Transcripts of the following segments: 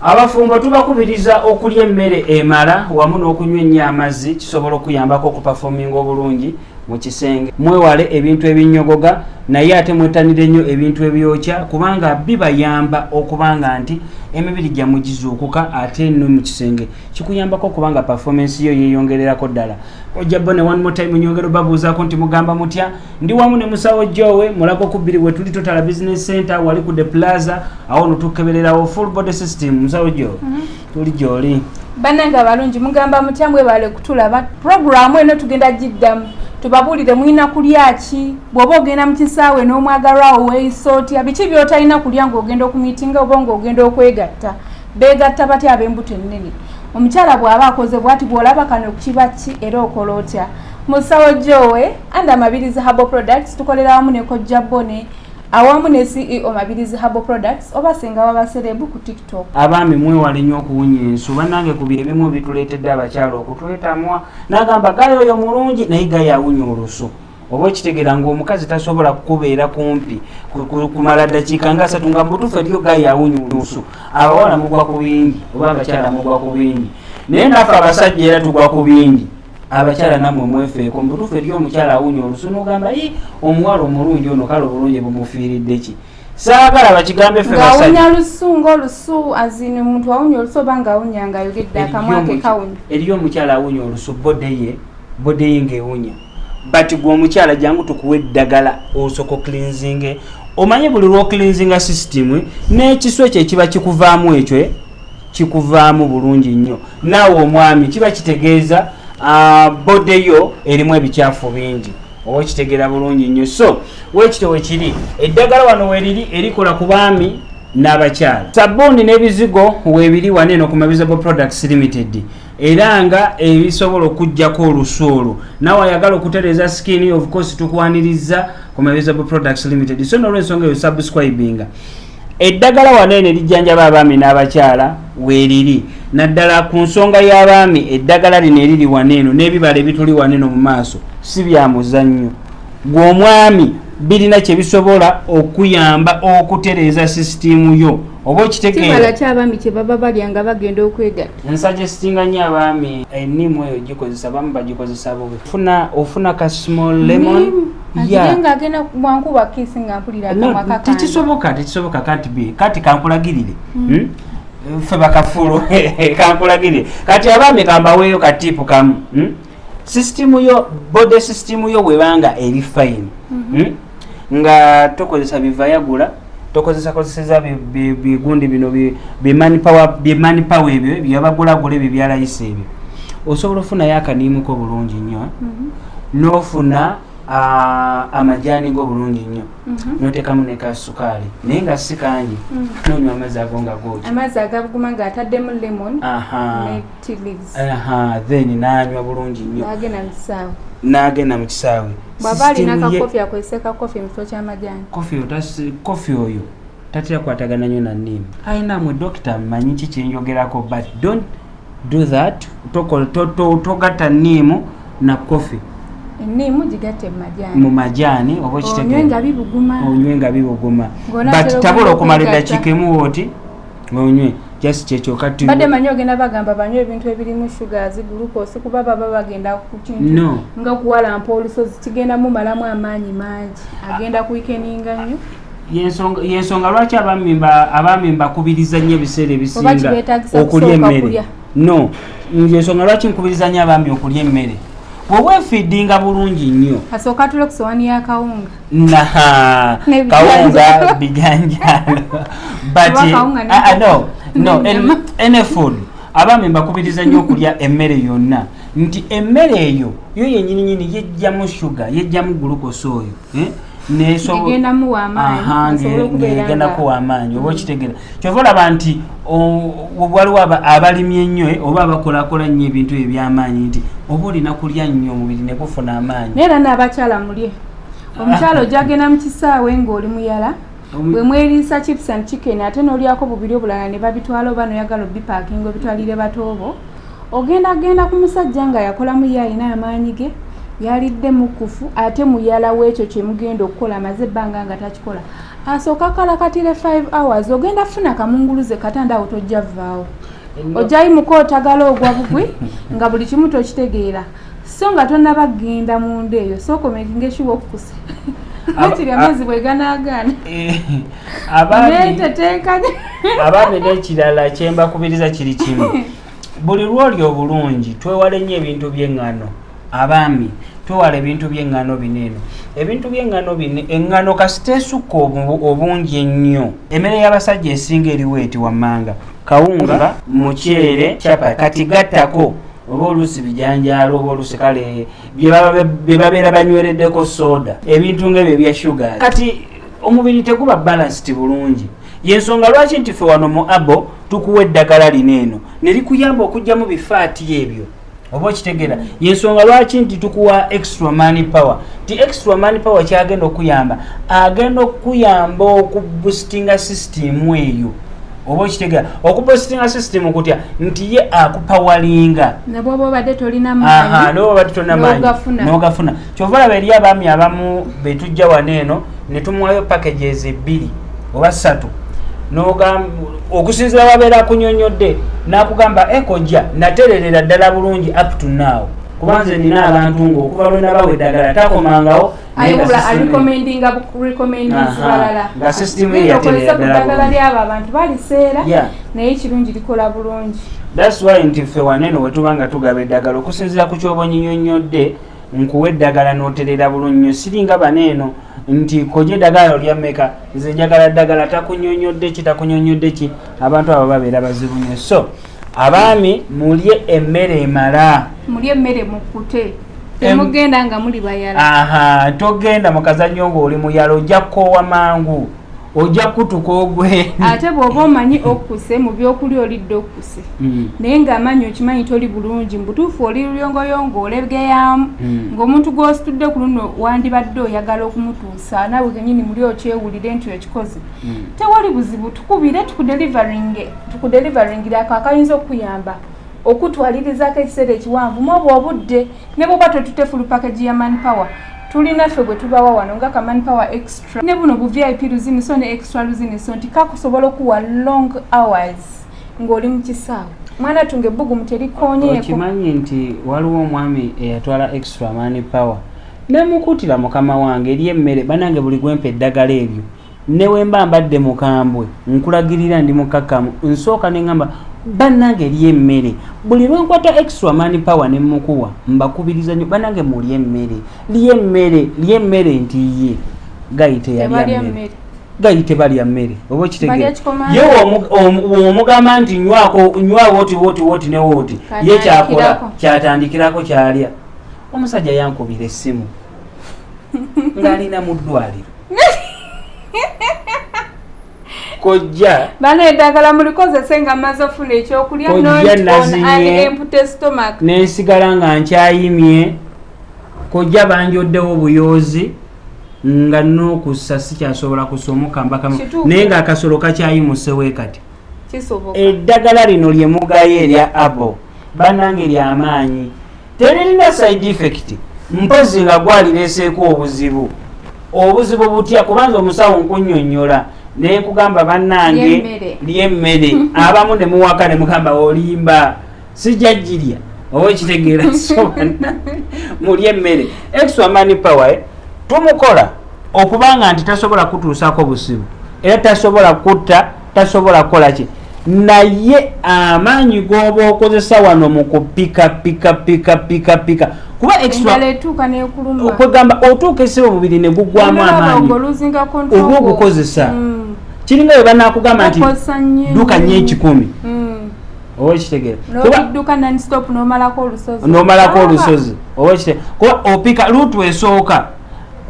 abafumbo tubakubiriza okulya emmere emala wamu n'okunywa ennyo amazzi kisobola okuyambako okupafominga obulungi mu kisenge. Mwewale ebintu ebinyogoga naye ate mwetanire nnyo ebintu ebyokya kubanga bibayamba okubanga nti emibiri gyammwe gizuukuka ate no mu kisenge kikuyambako okubanga performance yo yeeyongererako ddala. Ojja Bone one more time nyongero babuuzaako nti mugamba mutya? Ndi wamu ne musawo Joe Mulago Kubiri we tuli Total Business Center wali ku The Plaza awo nutukebererawo full body system. Musawo Joe tuli gyoli bannanga balungi mugamba mutya mwebale kutulaba program eno tugenda giddamu tubabulire mwina kulya ki bw'oba ogenda mu kisaawe n'omwagalwawo weeyisooty biki by'otalina kulya ng'ogenda okumiitinga oba ng'ogenda okwegatta beegatta batya ab'embuto ennene omukyala bw'aba akoze bw'ati bw'olaba kano kiba ki era okola otya. Musawo Joe and Mabirizi Herbal Products tukolera wamu ne Kojja Bone awamu ne CEO Mabirizi Herbal Products obasinga babaserebu ku TikTok. Abaami mwewale nnyo okuwunya ensu bannange ku ebimu bituleetedde abakyala okutwetamwa n'agamba gayo oyo mulungi naye gayo awunya olusu. Oba okitegeera ng'omukazi tasobola kubeera kumpi kumala ddakiika nga 3 nga mutuufu eriyo gayo awunya olusu. Abawala mugwa ku bingi oba abakyala mugwa ku bingi naye naffe abasajja era tugwa ku bingi. Abakyala namwe mwefeeko mutuufu eriyo omukyala awunya olusu n'ogamba omuwala omulungi ono kale obulungi bumufiiridde ki. Saagala bakigambe ffe basajja. Ng'awunya lusu ng'olusu azini omuntu awunya olusu oba ng'awunya ng'ayogedde akamwa ke kawunya. Eriyo omukyala awunya olusu bode ye ng'ewunya. But gwe omukyala jangu tukuwe eddagala osoko cleansing. Omanye buli lwo cleansing system n'ekiswe kye kiba kikuvaamu ekyo kikuvaamu bulungi nnyo. Naawe omwami kiba kitegeeza bode yo erimu ebikyafu bingi. Oba kitegeera bulungi nnyo. So wekito wekiri eddagala wano weriri erikola ku baami n'abakyala. Sabbuuni n'ebizigo weebiri waneeno ku Mabirizi Products Limited. Era nga ebisobola okujjako olusu olwo nawe ayagala okutereeza skin of course tukwaniriza ku Mabirizi Products Limited. So n'olw'ensonga eyo subscribinga eddagala waneeno erijjanjaba abaami n'abakyala weeriri naddala ku nsonga y'abaami eddagala lino eriri waneeno n'ebibala ebituli waneeno mu maaso si bya muzannyo. Gwe omwami birina kye bisobola okuyamba okutereeza sisitimu yo oba okitegeera kimala ky'abaami kye baba balya nga bagenda okwegatta. Nsuggestinga nnyo abaami ennimu eyo gikozesa bamu bagikozesa bubi. Ofuna ka small lemon nga agenda mwankuba kiisi nga mpulira akamwa kakandi. Tekisoboka kati kankulagirire ffe bakafulu kankulagirire kati abaami kambaweeyo katipu kamu sisitimu yo body system yo webanga eri fine nga tokozesa bivayagula tokozesa bigundi bino bimani power ebyo byabagulagula ebyo byalayisa ebyo osobola ofuna yakaniimu ko bulungi nnyo n'ofuna amajani go bulungi nnyo noteekamu ne kasukaali naye nga si kangi nonywa amazzi ago nga gooki amazzi agaguma ng'ataddemu lemon ne tea leaves then nanywa bulungi nnyo n'agenda mu kisaawe bw'aba alina kakofi akozese kakofi mu kifo ky'amajani kofi oyo tatera kwatagana nnyo na nniimu ayinamwe dokita mmanyi ki kyenjogerako but don't do that togatta nniimu na kofi enniimu gigatte mu majani oba onywe nga bibuguma but tabula okumala eddakiika emu oti onywe just kyekyo kati badde manyi ogenda bagamba banywe ebintu ebirimu sugars glucose kuba baba bagenda ku kintu nga kuwalampa olusozi kigenda mu malamu amaanyi mangi agenda kuikeninga nnyo yensonga lwaki abaami mbakubiriza nnyo ebiseera ebisinga okulya emmere no yensonga lwaki nkubiriza nnyo abaami okulya emmere wewefiidinga bulungi nnyo asooka tule ku sowaani ya kawunga kawunga bijanjalo ene food abaami mbakubiriza nnyo okulya emmere yonna nti emmere eyo yo yennyininyini yejjamu shuga yejjamu gulukosi oyo ngegenda kuwa amaanyi oba okitegeera kyova olaba nti waliwo abalimi ennyo oba abakolakola nnyo ebintu ebyamaanyi nti oba olina kulya nnyo omubiri ne gufuna amaanyi naye n'abakyala mulye omukyala ojagenda mu kisaawe ng'oli muyala bwe mweriisa chips and chicken ate n'olyako bubiri obulala ne babitwala oba noyagala obipaakinga obitwalire batoobo ogenda ku musajja nga yakolamu ye alina amaanyi ge yalidde mukufu ate muyala w'ekyo kye mugenda okukola amaze ebbanga nga takikola asooka kalakatire 5 hours ogenda funa kamunguluze katanda awo tojja vaawo ojjayimuka otagala ogwa bugwi nga buli kimu tokitegeera so nga tonnabagenda munda eyo sookomekinga eshuba okukuse kiri amazzi bwe ganaagaana abaami n'ekirala kyembakubiriza kiri kimu buli lwoli obulungi twewale nnyo ebintu by'eŋŋano abaami twewala ebintu by'eŋŋano bineeno ebintu by'eŋŋano eŋŋano kasiteesukka obungi ennyo emmere y'abasajja esinga eriwo eti wammanga kawunga muceere capa kati gattako oba oluusi bijanjaalo oba oluusi kale bye babeera banywereddeko soda ebintu ng'ebyo ebya shuga kati omubiri teguba balanced bulungi yensonga lwaki nti ffe wano mu abo tukuwa eddagala lineeno ne likuyamba okugyamu bifaati ebyo oba okitegeera yensonga lwaki nti tukuwa extra money power ti extra money power kyagenda okuyamba agenda okuyamba okuboostinga system eyo oba okitegeera okuboostinga system kutya nti ye akupawalinga nabwoba obadde tolina maanyi n'oba obadde tolina maanyi n'ogafuna kyova olaba eri abaami abamu betujja wano eno ne tumuwayo packages 2 oba 3 okusinzira wabeera akunyonyodde n'akugamba ekojja natererera ddala bulungi up to now kubanze nina abantu ng'okuva lwe nabawa eddagala takomangawo nga system eyaterera ddala lyabo abantu baliseera naye ekirungi likola bulungi. That's why nti ffe waneno we tuba nga tugaba eddagala okusinzira ku kyoba onyinyonnyodde nkuwa eddagala n'oterera bulungi siringa baneeno nti koje eddagala olyammeka nze njagala ddagala takunyonyodde ki abantu abo babeera bazibu nnyo so abaami mulye emmere emala mulye emmere mukute temugenda nga muli bayala togenda mu kazannyo ng'oli muyala ojja kukoowa mangu ojja kutuka ogwe ate bw'oba omanyi okkuse mu byokulya olidde okkuse naye ng'amanyi okimanyi toli bulungi mbutuufu oli lulyongoyongo olegeyamu ng'omuntu gw'ositudde ku luno wandibadde oyagala okumutuusa naawe kenyini muli okyewulire nti okikoze tewali buzibu tukubire tukudelivaringira ako akayinza okuyamba okutwalirizaako ekiseera ekiwanvu mwoba obudde ne bwoba totute fulu package ya manpower tulina ffe bwe tubawa wano nga kamani power extra ne buno bu VIP luzini so ne extra luzini so nti kakusobola okuwa long hours ng'oli mu kisaawe mwana tunge ebbugumu terikonyeeko okimanyi nti waliwo omwami eyatwala extra money power nemukutira mukama wange eri emmere banange buli gwempa eddagala eryo ne wemba mbadde mukambwe nkulagirira ndi mukkakkamu nsooka ne ŋŋamba bannange eri emmere buli lwenkwata extra money power ne mukuwa mbakubiriza nnyo bannange mulye emmere nti ye gayite yalya mmere gayite balya mmere oba okitegeera ye omugamba nti nywa woti ne woti ye kyakola kyatandikirako kyalya omusajja yankubira essimu ng'alina mu ddwaliro kojja bana eddagala mulikozese nga mmaze ofuna ekyokulya empty stomach nensigala nga nkyayimye kojja banjoddewo obuyoozi nga n'okussa sikyasobola kussa omukambakamu naye ng'akasolo kakyayimusewo kati eddagala lino lye mugayo erya abo bannange ly'amaanyi teririna side effect mpozi nga gwalireeseeko obuzibu butya kubanga omusawo nkunnyonnyola naye nkugamba bannange lyemmere abamu ne muwaka ne mugamba olimba sijajjirya oba ekitegeera so mulye emmere extra money power tumukola okubanga nti tasobola kutuusako busibu era tasobola kutta tasobola kukola ki naye amaanyi g'oba okozesa wano mu kupika kuba extra okwegamba otuuka esiba omubiri ne gugwamu amaanyi oba ogukozesa kiringa bwe banakugamba nti duka nnyo 10 oba ekitegeera n'omalako olusozi oba ekitegeera kuba opika luutu esooka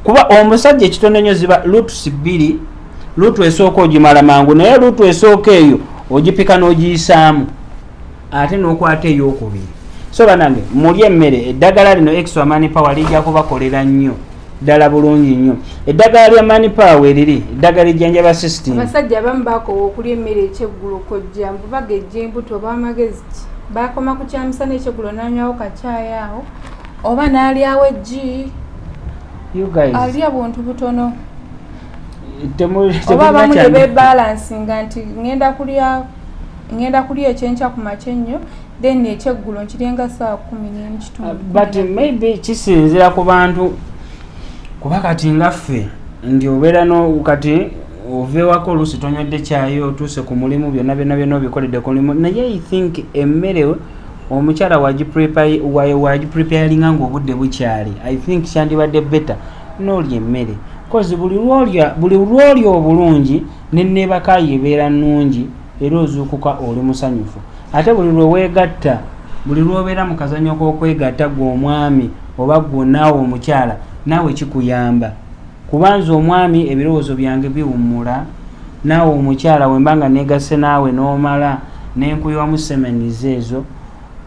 kuba omusajja ekitono nnyo ziba luutusi 2 luutu esooka ogimala mangu naye luutu esooka eyo ogipika n'ogiyisaamu ate n'okwata ey'okubiri so banange mulye emmere eddagala lino extra money power lijja kubakolera nnyo ddala bulungi nnyo eddagala lya money power eriri eddagala ejjanjaba system abasajja abamu bakowa okulya emmere ekyeggulo kojja mbu bagejja embuto oba amagezi ki bakoma ku kyamisana ekyeggulo n'anywawo kacaayi awo oba n'alyawo eggi alya buntu butono oba abamu ne bebalansinga nti ngenda kulya ekyenkya ku makya ennyo then ekyeggulo nkirenga ssaawa 10:30. But maybe kisinzira ku bantu kuba kati ngaffe ndi obeera kati ovewako oluusi tonywedde kyayo otuuse ku mulimu byonna obikoledde ku mulimu naye I think emmere omukyala wagipreparinga ng'obudde bukyali. I think kyandibadde better n'olya emmere kozi buli lwolya obulungi n'enneebaka yebeera nnungi era ozuukuka oli musanyufu. Ate buli lweweegatta buli lwobeera mu kazanyo k'okwegatta gw'omwami oba gwonnaawe omukyala naawe kikuyamba kubanza omwami ebirowoozo byange biwummula naawe omukyala wembanga neegasse naawe n'omala n'enkuyiwamu semeniza ezo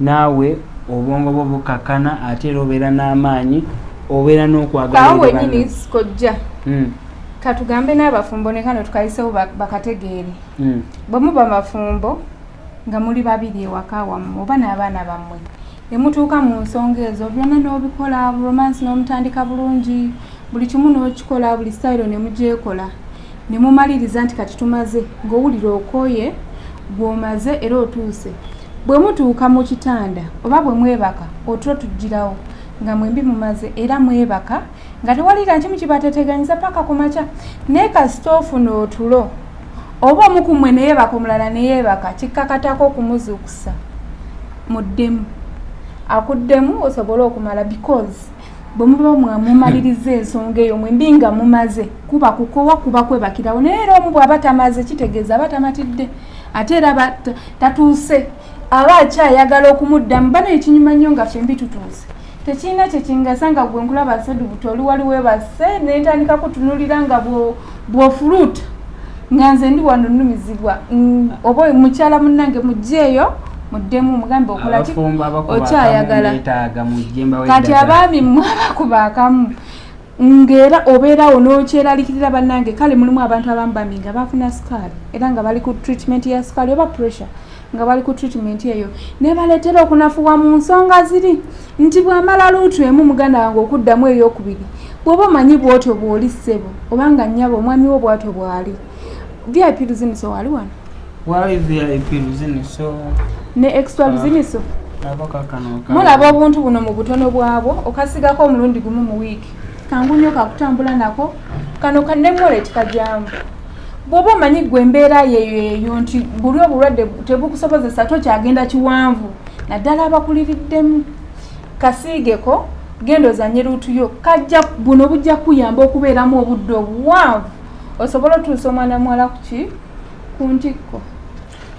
naawe obwongo bwo bukakana ate era obeera n'amaanyi obeera n'okwagalaawo wenyini sikojja katugambe n'abafumbo ne kano tukayisewo bakategeere bwe muba bafumbo nga muli babiri ewaka wammwe oba n'abaana bammwe ne mutuuka mu nsonga ezo byonna n'obikola romance n'omutandika bulungi buli kimu n'okikola buli style ne mugyekola ne mumaliriza nti kati tumaze ng'owulira okooye gw'omaze era otuuse bwe mutuuka mu kitanda oba bwe mwebaka otulo tujjirawo nga mwembi mumaze era mwebaka nga tewalira nkimu kibateteganyiza paka ku makya naye kasitoofu n'otulo oba omukumwe neyeebaka omulala neyeebaka kikkakatako okumuzuukusa muddemu akuddemu osobola okumala because bwe muba mwamumaliriza ensonga eyo mwembi nga mumaze kuba kukowa kuba kwebakirawo naye era omu bw'aba tamaze kitegeeza aba tamatidde ate era tatuuse aba akyayagala okumuddamu bano ekinyuma nnyo nga fembi tutuuse tekirina kyekingasa nga gwe nkulaba sedu butoli wali webase nentandika kutunulira nga bwofuluuta nga nze ndi wano nnumizibwa oba mukyala munnange mugjeeyo muddemu mugambe okola ki okyayagala kati abaami mwabakuba akamu ng'era obeerawo n'okyeralikirira bannange kale mulimu abantu abamu bami nga bafuna sukaali era nga bali ku treatment ya sukaali oba pressure nga bali ku treatment eyo ne baleetera okunafuwa mu nsonga ziri nti bw'amala luutu emu muganda wange okuddamu ey'okubiri bw'oba omanyi bw'otyo bw'oli ssebo obanga nnyabo omwami wo bw'atyo bw'ali VIP luziniso wali wano wali VIP luziniso ne extra luziniso mulaba obuntu buno mu butono bwabwo okasigako omulundi gumu mu wiiki kangunyo kakutambula nako kano kannemole tikajamu bw'oba omanyi gwe embeera yeyo nti buli obulwadde tebukusobozesa tokyagenda kiwanvu naddala abakuliriddemu kasiigeko genda ozanye luutuyo kajja buno bujja kuyamba okubeeramu obudde obuwanvu osobola otuusa omwana muwala ku ntikko.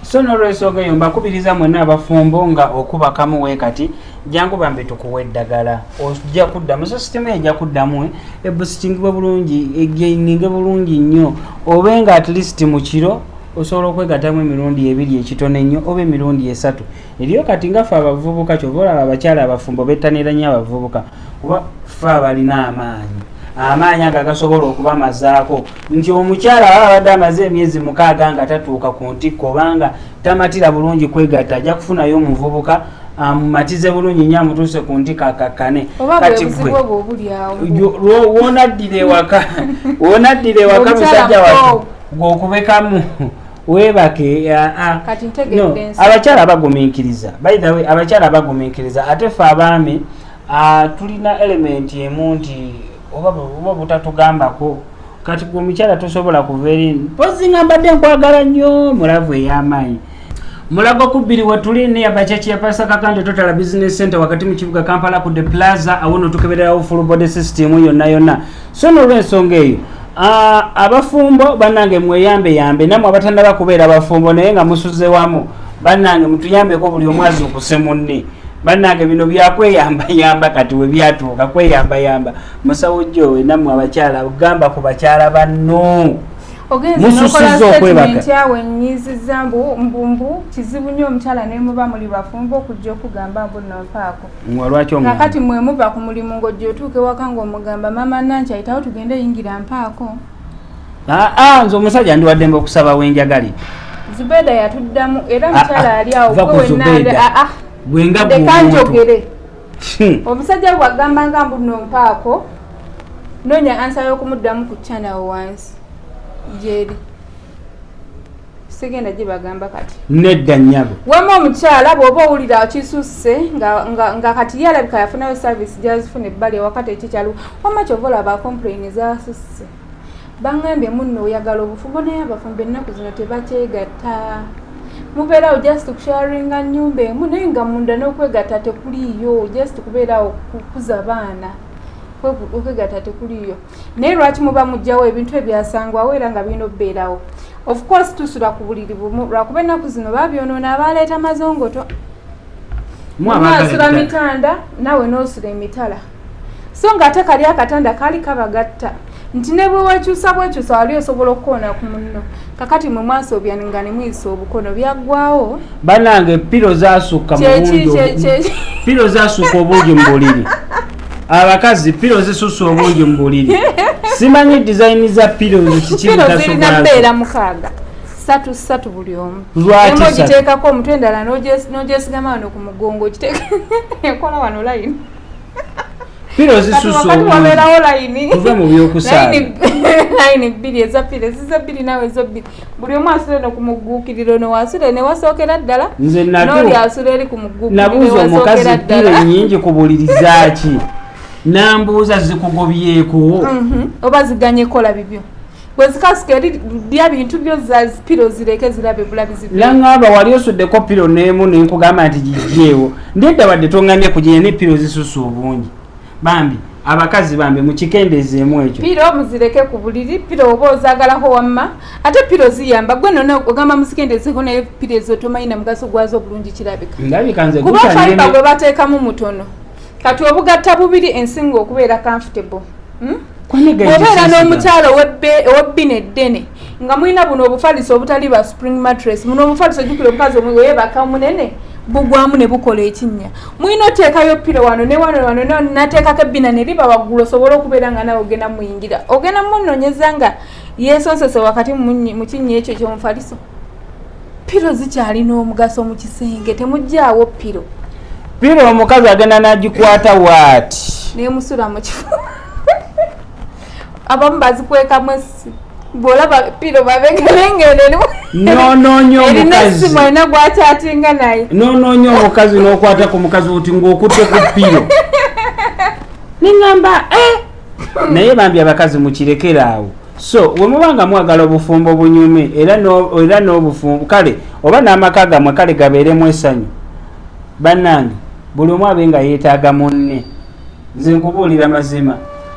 So n'olw'ensonga eyo mbakubiriza mwenna abafumbo nga okubakamu weekati jangu bambi tukuwa eddagala ojja kuddamu so sisitemu ejja kuddamu ebustingibwe bulungi egaininge bulungi nnyo obe nga at least mu kiro osobola okwegattamu emirundi 2 ekitono ennyo oba emirundi 3 eriyo kati nga ffe abavubuka kyova olaba abakyala abafumbo bettanira nnyo abavubuka kuba ffe abalina amaanyi ago agasobola okubamazaako nti omukyala aba abadde amaze emyezi 6 nga tatuuka ku ntikko obanga tamatira bulungi kwegatta ajja kufunayo omuvubuka amumatize bulungi nnyo amutuuse ku ntikko akakkane kati wonaddira ewaka musajja wattu gw'okubekamu weebake abakyala bagumiikiriza by the way abakyala bagumiikiriza ate ffe abaami tulina elementi emu nti oba butatugambako kati gwe omukyala tosobola kuveeri pozinga mbadde nkwagala nnyo mulavu ey'amaanyi mulago ku 2 wetuli ne abachachi ya Pasaka Kande Total Business Center wakati mu kibuga Kampala ku the plaza awono tukebererawo full body system yonna so n'olw'ensonga eyo abafumbo bannange mweyambe namwe abatanda bakubeera abafumbo naye nga musuze wamu bannange mutuyambeko buli omwazi okuse munne bannange bino byakweyamba kati we byatuuka kweyamba musawo Joe namwe abakyala ugamba ku bakyala banno mususiza okwebaka yawe nyiziza mbumbu kizibu nnyo omukyala ne muba muli bafumbo okujja okugamba mbu nampaako lwaki omwana kakati mwe muba ku mulimu ng'ojja otuuke waka ng'omugamba mama Nanki ayitawo tugende yingira mpaako nze omusajja ndiwaddembe okusaba wenjagali Zubeda yatuddamu era mukyala ali awo gwenga kanjogere omusajja bwagamba nga mbu nampaako noonya ansa y'okumuddamu ku channel wansi jeri sigenda gibagamba kati nedda nnyabo wema omukyala bw'oba owulira kisusse nga kati yalabika yafunayo service gyazifuna ebbali wakati ekikyalo wama kyova olaba complain zasusse bangambye munno oyagala obufumbo naye abafumbo ennaku zino tebakyegatta mubeerawo just kusharinga nnyumba emu naye nga munda n'okwegatta tekuliyo just kubeerawo kukuza baana okwegatta tekuliyo naye lwaki muba mugjawo ebintu ebyasangwawo era nga birina okubeerawo of course tusula ku buliri bumu lwakuba ennaku zino babyonoona abaleeta mazongoto mwasula mitanda nawe n'osula emitala so ng'ate kali akatanda kaali kabagatta nti ne bwe wekyusa bwekyusa wali osobola okukoona ku munno kakati mwe mwasoobya nga ne muyisa obukono byaggwawo banange piro zaasukka piro zaasukka obungi mu buliri abakazi piro zisusa obungi mu buliri simanyi design za piro zirina bbeera mukaaga 3 buli omu emu ogiteekako omutwe endala n'ogyesigama wano ku mugongo ogiteeka ekola wano layini piro zisusa wabeerawo layini tuve mu byokusaala layini 2 eza piro eziza 2 nawe ezo 2 buli omu asula eno ku mugguukiriro newasula newasookera ddala n'oli asula eri ku mugguukiriro nabuuza omukazi piro nnyingi ku buliri zaaki nambuuza zikugobyeko oba ziganye kola bibyo bwezikasuka eri bya bintu byo za piro zireke zirabe bulabizi langaba wali osuddeko piro n'emu nenkugamba nti gijjeewo ndedda wadde tongambye kugenda ne piro zisusa obungi bambi abakazi bambi mukikendezeemu ekyo piro muzireke ku buliri piro oba ozaagalako wamma ate piro ziyamba gwe nona ogamba muzikendezeeko naye piro ezo tomayina mugaso gwazo obulungi kirabika ndabikanze kuba faiba gwe bateekamu mutono kati obugatta bubiri ensinga okubeera comfortable obeera n'omukyalo owebbina eddene nga mulina buno obufaliso obutali ba spring mattress muno obufaliso jukira omukazi omwe weyebaka munene bugwamu ne bukola ekinnya mulina oteekayo piro wano ne wano nateekako ebbina ne liba waggulu osobola okubeera nga nawe ogenda muyingira ogenda munonyeza nga yeesonsese wakati mu kinnya ekyo ky'omufaliso piro zikyalina omugaso mu kisenge temuggyaawo piro omukazi agenda n'agikwata waati nemusula mu kifo abamu bazikwekamu essi bwolaba piro babegerengere nononya omukazi esimu alina gwakyatinga naye nononya omukazi n'okwata ku mukazi oti ng'okutte ku piro neŋŋamba naye bambi abakazi mukirekere awo so wemubanga mwagala obufumbo bunyume era n'obufumbo kale oba n'amaka gammwe kale gabeeremu essanyu bannange buli omu abe nga yeetaaga munne nze nkubuulira mazima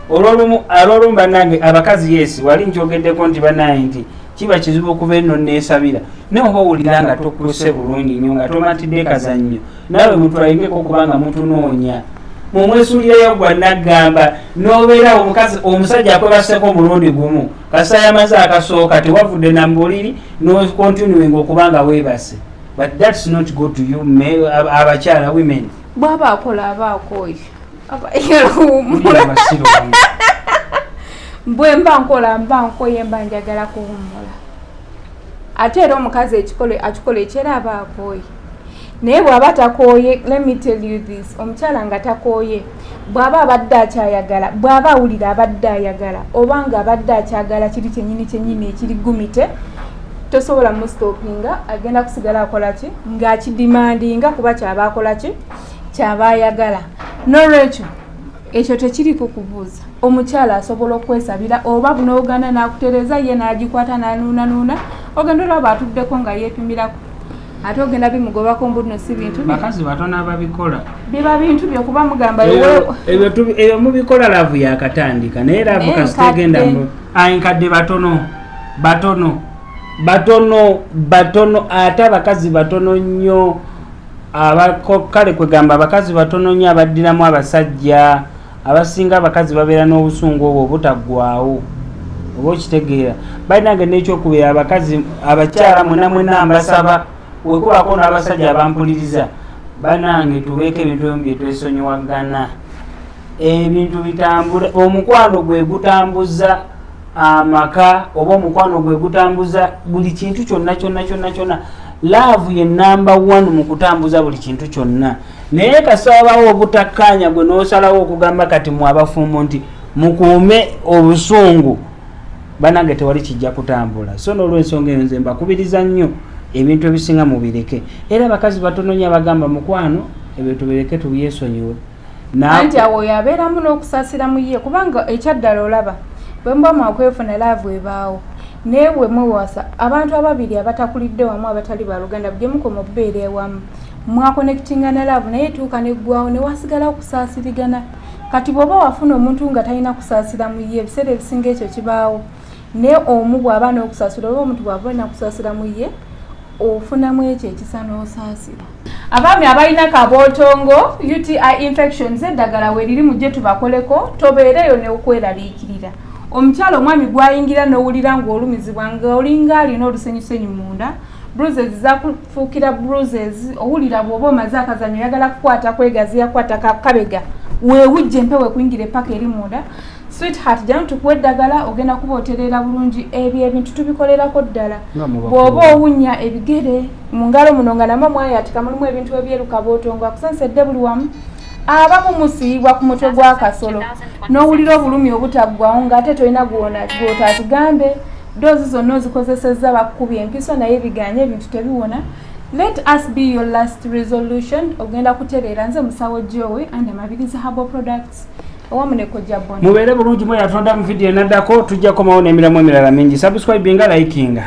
olwolumu bannange abakazi yesi wali nkyogeddeko nti bannange nti kiba kizibu okuva eno neesabira naye oba owulira nga tokuse bulungi nnyo nga tomatidde kazannyo nawe mutwalingeko okubanga mutunoonya mumwesulireyo gwa naggamba n'obeera omusajja akwebaseko omulundi gumu kasa yamaze akasooka tewavudde na mbuliri nocontinuing okubanga weebase but that's not good to you abakyala women bwaba akola abaakoyo bwe mba nkoye mba njagala kuwummula ate era omukazi akikola ekyera aba akooye naye bw'aba takooye let me tell you this omukyala nga takooye bw'aba abadde akyayagala bw'aba awulira abadde ayagala obanga abadde akyagala kiri kyennyini ekiri gumite tosobola mustopinga agenda kusigala akolaki ng'akidimandinga kuba kyaba akolaki kyaba ayagala n'olwekyo ekyo tekiriko kubuuza omukyala asobola okwesabira oba bunoogana n'akutereza ye n'agikwata n'anuunanuuna ogenda olaba atuddeko nga yeepimirako ate ogenda bimugobako mbuno si bintu bakazi batono ababikola biba bintu byokuba mugamba ebyo mubikola laavu yakatandika naye laavu kasitegenda enkadde batono ate abakazi batono nnyo kale kwegamba abakazi batono nnyo abaddiramu abasajja abasinga abakazi babeera n'obusungu obwo obutaggwaawo oba okitegeera balinange n'ekyokubira abakazi abakyala mwena mbasaba wekubako n'abasajja abampuliriza banange tubeeko ebintu ebimu byetwesonyiwagana ebintu bitambula omukwano gwe gutambuza amaka oba omukwano gwe gutambuza buli kintu kyonna laavu ye namba 1 mu kutambuza buli kintu kyonna naye kasabawo obutakkanya gwe n'osalawo okugamba kati mu abafumbo nti mukuume obusungu banange tewali kijja kutambula. So n'olw'ensonga eyo nze mbakubiriza nnyo ebintu ebisinga mubireke. Era abakazi batono nnyo abagamba mukwano ebintu bireke tubyesonyiwe. Anti awo yabeeramu n'okusaasira mu ye kubanga ekyaddala olaba bwe muba mwakwefuna laavu ebaawo naye bwe mwewasa abantu ababiri abatakulidde wamu abatali baluganda bwe mukoma okubeera ewamu mwakonectinga na laavu naye etuuka neggwawo ne wasigala okusaasirigana. Kati bw'oba wafuna omuntu nga talina kusaasira mu ye ebiseera ebisinga ekyo kibaawo naye omu bw'aba n'okusaasira oba omuntu bw'aba nakusaasira mu ye ofunamu ekyo ekisa n'osaasira. Abaami abalina kabootongo UTI infections eddagala we liri mujje tubakoleko tobeereyo ne okweraliikirira. Omukyalo omwami gwayingira n'owulira ng'olumizibwa ng'olinga alina olusenyusenyu munda bruises zakufuukira bruises owulira bw'oba omaze akazanyo oyagala kukwata kwegaziya kukwata kabega weewujje empewo ekuyingira epaka eri munda. Sweetheart jano tukuwa eddagala ogenda kubooterera bulungi ebyo ebintu tubikolerako ddala. Bw'oba owunya ebigere mu ngalo muno nga namwe mwayatika mulimu ebintu ebyeruka bootongo akusansedde buli wamu abamu musiyibwa ku mutwe gwa kasolo n'owulira obulumi obutaggwawo ng'ate tolina gw'otatigambe doozi zonna ozikozesezza bakukubya empiso naye biganye ebintu tebiwona. Let us be your last resolution. Ogenda kutereera nze musawo Joey and Amabirizi Herbal Products. Mubeere bulungi mwe yatonda mu video enaddako tujja komawo n'emiramu emirala mingi. Subscribe nga likinga.